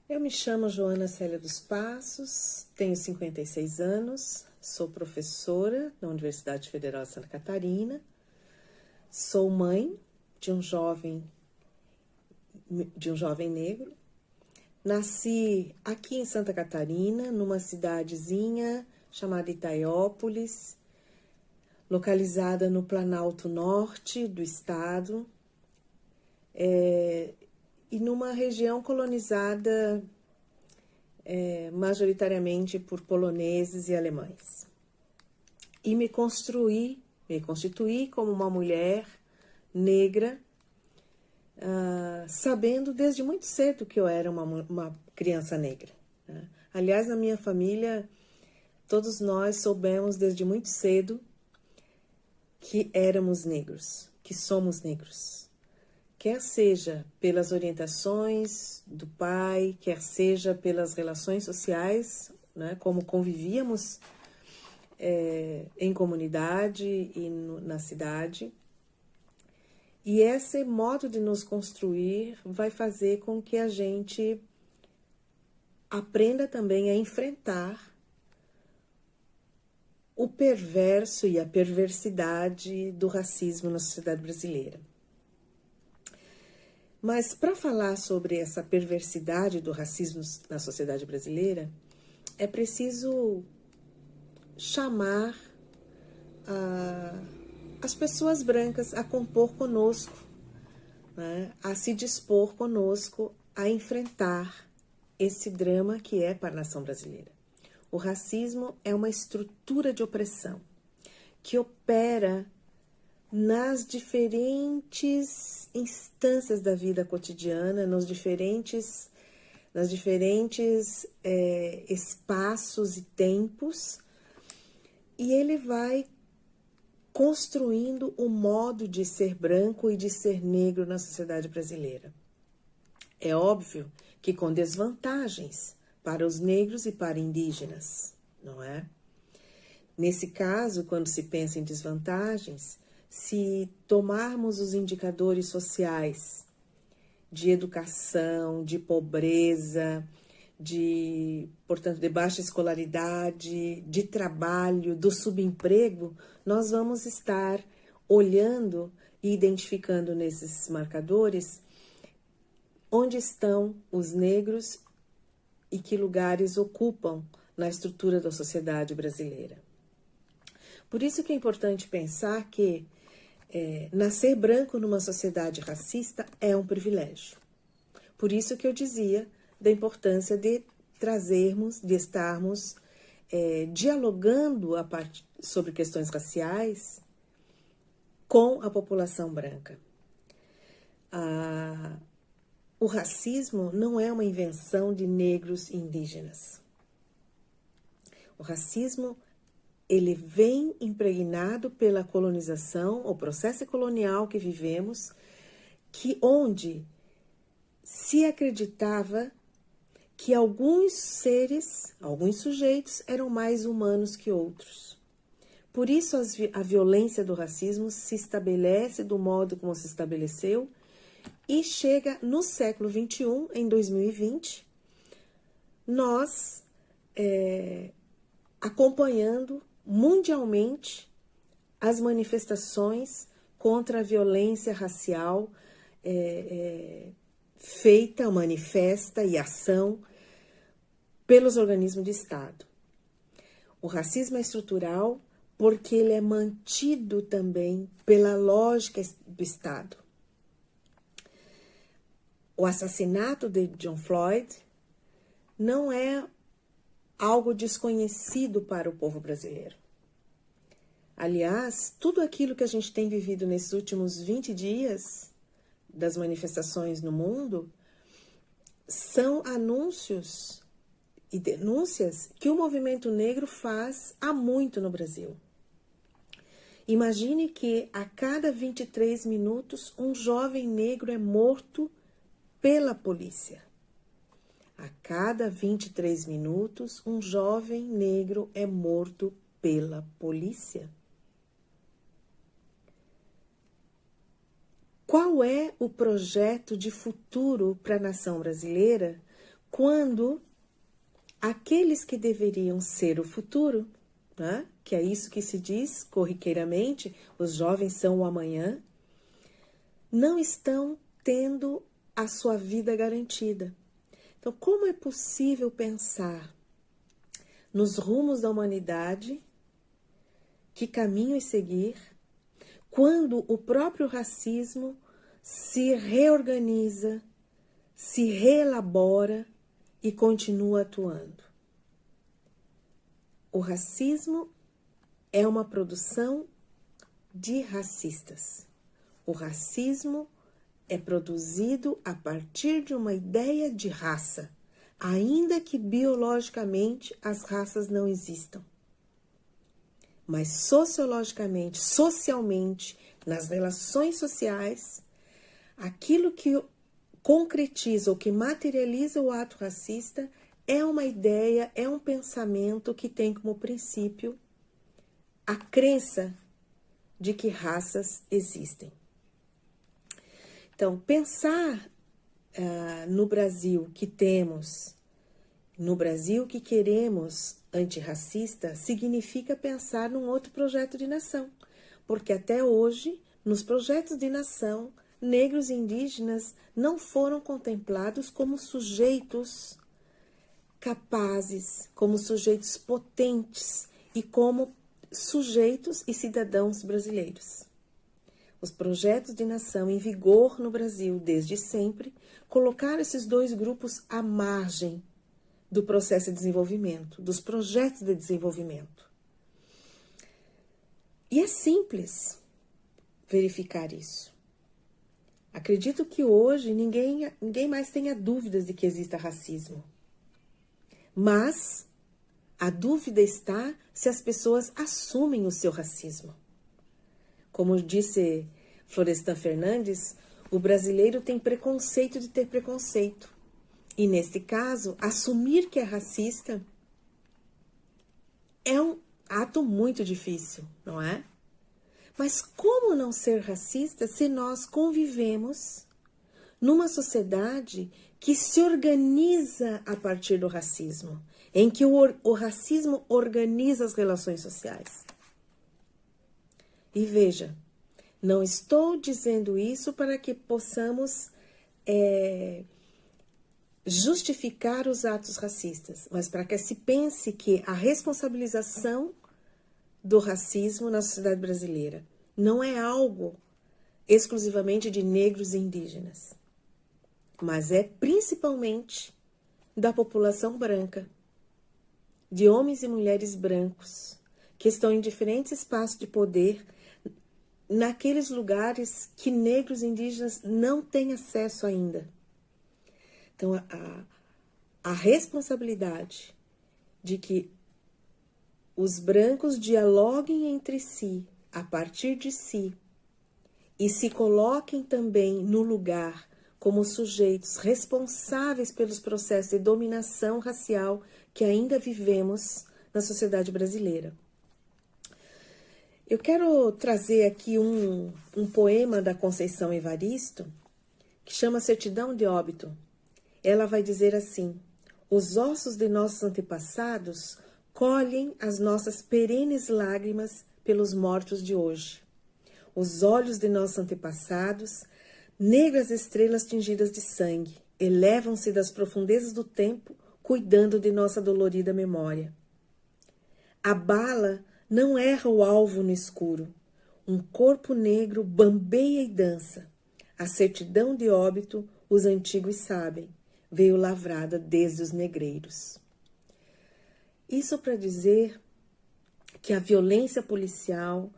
Eu me chamo Joana Célia dos Passos, tenho 56 anos, sou professora na Universidade Federal de Santa Catarina, sou mãe de um jovem negro. Nasci aqui em Santa Catarina, numa cidadezinha chamada Itaiópolis, localizada no Planalto Norte do estado, e numa região colonizada majoritariamente por poloneses e alemães. E me constituí como uma mulher negra, sabendo desde muito cedo que eu era uma criança negra, né? Aliás, na minha família, todos nós soubemos desde muito cedo que éramos negros, que somos negros. Quer seja pelas orientações do pai, quer seja pelas relações sociais, né, como convivíamos em comunidade e na cidade. E esse modo de nos construir vai fazer com que a gente aprenda também a enfrentar o perverso e a perversidade do racismo na sociedade brasileira. Mas para falar sobre essa perversidade do racismo na sociedade brasileira, é preciso chamar as pessoas brancas a compor conosco, né, a se dispor conosco a enfrentar esse drama que é para a nação brasileira. O racismo é uma estrutura de opressão que opera nas diferentes instâncias da vida cotidiana, nas diferentes espaços e tempos, e ele vai construindo o modo de ser branco e de ser negro na sociedade brasileira. É óbvio que com desvantagens para os negros e para indígenas, não é? Nesse caso, quando se pensa em desvantagens, se tomarmos os indicadores sociais de educação, de pobreza, portanto, de baixa escolaridade, de trabalho, do subemprego, nós vamos estar olhando e identificando nesses marcadores onde estão os negros e que lugares ocupam na estrutura da sociedade brasileira. Por isso que é importante pensar que nascer branco numa sociedade racista é um privilégio. Por isso que eu dizia da importância de trazermos, de estarmos dialogando sobre questões raciais com a população branca. O racismo não é uma invenção de negros e indígenas. O racismo ele vem impregnado pela colonização, o processo colonial que vivemos, onde se acreditava que alguns seres, alguns sujeitos eram mais humanos que outros. Por isso a violência do racismo se estabelece do modo como se estabeleceu e chega no século XXI, em 2020, nós acompanhando mundialmente as manifestações contra a violência racial feita, manifesta e ação pelos organismos de Estado. O racismo é estrutural porque ele é mantido também pela lógica do Estado. O assassinato de George Floyd não é algo desconhecido para o povo brasileiro. Aliás, tudo aquilo que a gente tem vivido nesses últimos 20 dias das manifestações no mundo são anúncios e denúncias que o movimento negro faz há muito no Brasil. Imagine que a cada 23 minutos um jovem negro é morto pela polícia. A cada 23 minutos, um jovem negro é morto pela polícia. Qual é o projeto de futuro para a nação brasileira quando aqueles que deveriam ser o futuro, né, que é isso que se diz corriqueiramente, os jovens são o amanhã, não estão tendo a sua vida garantida. Então, como é possível pensar nos rumos da humanidade, que caminhos seguir, quando o próprio racismo se reorganiza, se reelabora e continua atuando? O racismo é uma produção de racistas. O racismo é produzido a partir de uma ideia de raça, ainda que biologicamente as raças não existam. Mas sociologicamente, socialmente, nas relações sociais, aquilo que concretiza ou que materializa o ato racista é uma ideia, é um pensamento que tem como princípio a crença de que raças existem. Então, pensar no Brasil que temos, no Brasil que queremos antirracista, significa pensar num outro projeto de nação. Porque até hoje, nos projetos de nação, negros e indígenas não foram contemplados como sujeitos capazes, como sujeitos potentes e como sujeitos e cidadãos brasileiros. Os projetos de nação em vigor no Brasil desde sempre colocaram esses dois grupos à margem do processo de desenvolvimento, dos projetos de desenvolvimento. E é simples verificar isso. Acredito que hoje ninguém mais tenha dúvidas de que exista racismo. Mas a dúvida está se as pessoas assumem o seu racismo. Como disse Florestan Fernandes, o brasileiro tem preconceito de ter preconceito. E, neste caso, assumir que é racista é um ato muito difícil, não é? Mas como não ser racista se nós convivemos numa sociedade que se organiza a partir do racismo, em que o racismo organiza as relações sociais? E veja, não estou dizendo isso para que possamos justificar os atos racistas, mas para que se pense que a responsabilização do racismo na sociedade brasileira não é algo exclusivamente de negros e indígenas, mas é principalmente da população branca, de homens e mulheres brancos, que estão em diferentes espaços de poder, naqueles lugares que negros e indígenas não têm acesso ainda. Então, a responsabilidade de que os brancos dialoguem entre si, a partir de si, e se coloquem também no lugar como sujeitos responsáveis pelos processos de dominação racial que ainda vivemos na sociedade brasileira. Eu quero trazer aqui um poema da Conceição Evaristo, que chama Certidão de Óbito. Ela vai dizer assim: os ossos de nossos antepassados colhem as nossas perenes lágrimas pelos mortos de hoje. Os olhos de nossos antepassados, negras estrelas tingidas de sangue, elevam-se das profundezas do tempo, cuidando de nossa dolorida memória. A bala não erra o alvo no escuro. Um corpo negro bambeia e dança. A certidão de óbito, os antigos sabem, veio lavrada desde os negreiros. Isso para dizer que a violência policial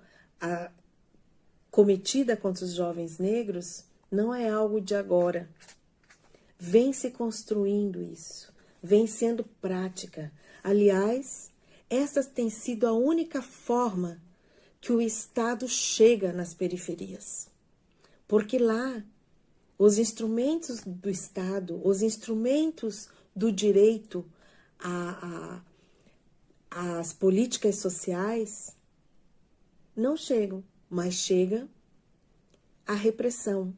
cometida contra os jovens negros não é algo de agora. Vem se construindo isso, vem sendo prática. Aliás, essa tem sido a única forma que o Estado chega nas periferias. Porque lá, os instrumentos do Estado, os instrumentos do direito às políticas sociais não chegam, mas chega a repressão,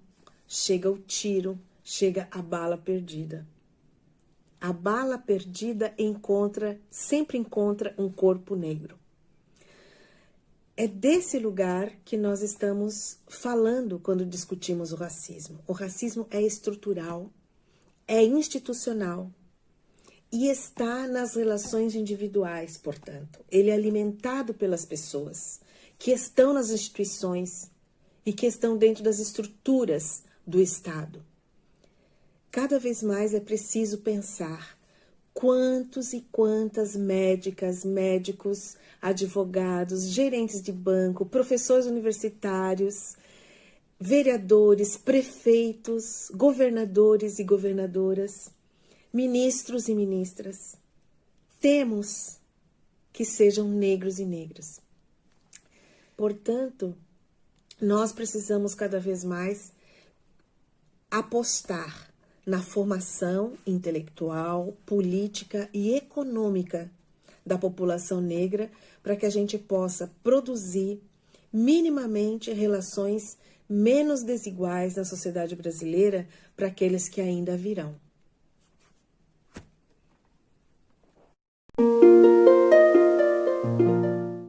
chega o tiro, chega a bala perdida. A bala perdida sempre encontra um corpo negro. É desse lugar que nós estamos falando quando discutimos o racismo. O racismo é estrutural, é institucional e está nas relações individuais, portanto. Ele é alimentado pelas pessoas que estão nas instituições e que estão dentro das estruturas do Estado. Cada vez mais é preciso pensar quantos e quantas médicas, médicos, advogados, gerentes de banco, professores universitários, vereadores, prefeitos, governadores e governadoras, ministros e ministras, temos que sejam negros e negras. Portanto, nós precisamos cada vez mais apostar na formação intelectual, política e econômica da população negra para que a gente possa produzir minimamente relações menos desiguais na sociedade brasileira para aqueles que ainda virão.